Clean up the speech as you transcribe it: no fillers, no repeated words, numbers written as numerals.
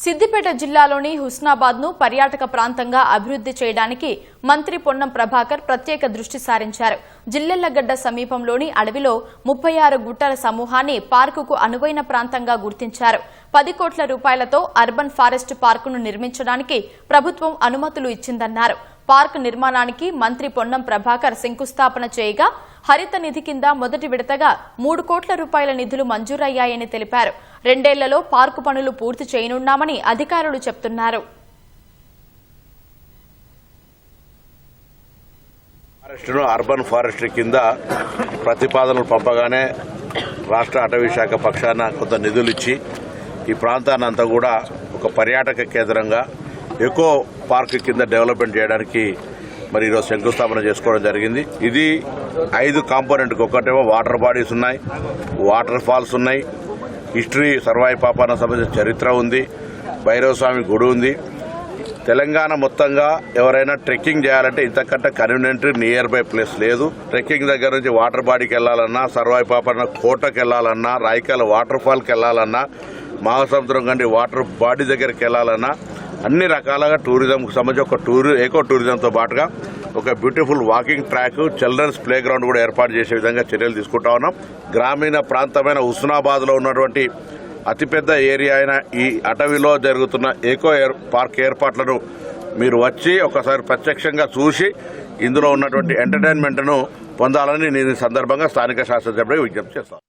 సిద్దిపేట జిల్లాలోని హుస్నాబాద్ను పర్యాటక ప్రాంతంగా అభివృద్ధి చేయడానికి మంత్రి పొన్నం ప్రభాకర్ ప్రత్యేక దృష్టి సారించారు. జిల్లెళ్లగడ్డ సమీపంలోని అడవిలో 36 గుట్టల సమూహాన్ని పార్కుకు అనువైన ప్రాంతంగా గుర్తించారు. 10 కోట్ల రూపాయలతో అర్బన్ ఫారెస్ట్ పార్కును నిర్మించడానికి ప్రభుత్వం అనుమతులు ఇచ్చిందన్నారు. పార్క్ నిర్మాణానికి మంత్రి పొన్నం ప్రభాకర్ శంకుస్థాపన చేయగా హరిత నిధి కింద మొదటి విడతగా 3 కోట్ల రూపాయల నిధులు మంజూరయ్యాయని తెలిపారు. 2 ఏళ్లలో పార్కు పనులు పూర్తి చేయనున్నామని అధికారులు చెబుతున్నారు. అర్బన్ ఫారెస్ట్రీ కింద ప్రతిపాదనలు పంపగానే రాష్ట్ర అటవీ శాఖ పక్షాన కొంత నిధులు ఇచ్చి ఈ ప్రాంతాన్ని అంతా కూడా ఒక పర్యాటక కేంద్రంగా ఎకో పార్క్ కింద డెవలప్మెంట్ చేయడానికి మరి ఈరోజు శంకుస్థాపన చేసుకోవడం జరిగింది. ఇది 5 కాంపోనెంట్కి ఒకటేమో వాటర్ బాడీస్ ఉన్నాయి, వాటర్ ఫాల్స్ ఉన్నాయి, హిస్టరీ సర్వాయి పాపాన సంబంధించిన చరిత్ర ఉంది, భైరవ స్వామి గుడి ఉంది. తెలంగాణ మొత్తంగా ఎవరైనా ట్రెక్కింగ్ చేయాలంటే ఇంతకంటే కన్వీనియంట్ నియర్ బై ప్లేస్ లేదు. ట్రెక్కింగ్ దగ్గర నుంచి వాటర్ బాడీకి వెళ్లాలన్నా, సర్వాయి పాపన్న కోటకి వెళ్లాలన్నా, రాయికాల వాటర్ ఫాల్కి వెళ్లాలన్నా, మహాసముద్రం కంటే వాటర్ బాడీ దగ్గరికి వెళ్లాలన్నా అన్ని రకాలుగా టూరిజంకు సంబంధించి ఒక ఎకో టూరిజంతో పాటుగా ఒక beautiful walking track, children's play ground కూడా ఏర్పాటు చేసే విధంగా చర్యలు తీసుకుంటా ఉన్నాం. గ్రామీణ ప్రాంతమైన హుస్నాబాద్ లో ఉన్నటువంటి అతిపెద్ద ఏరియా అయిన ఈ అటవీలో జరుగుతున్న ఎకో పార్క్ ఏర్పాట్లను మీరు వచ్చి ఒకసారి ప్రత్యక్షంగా చూసి ఇందులో ఉన్నటువంటి ఎంటర్టైన్మెంట్ ను పొందాలని నేను ఈ సందర్భంగా స్థానిక శాసనసభ్యుడికి విజ్ఞప్తి చేస్తాను.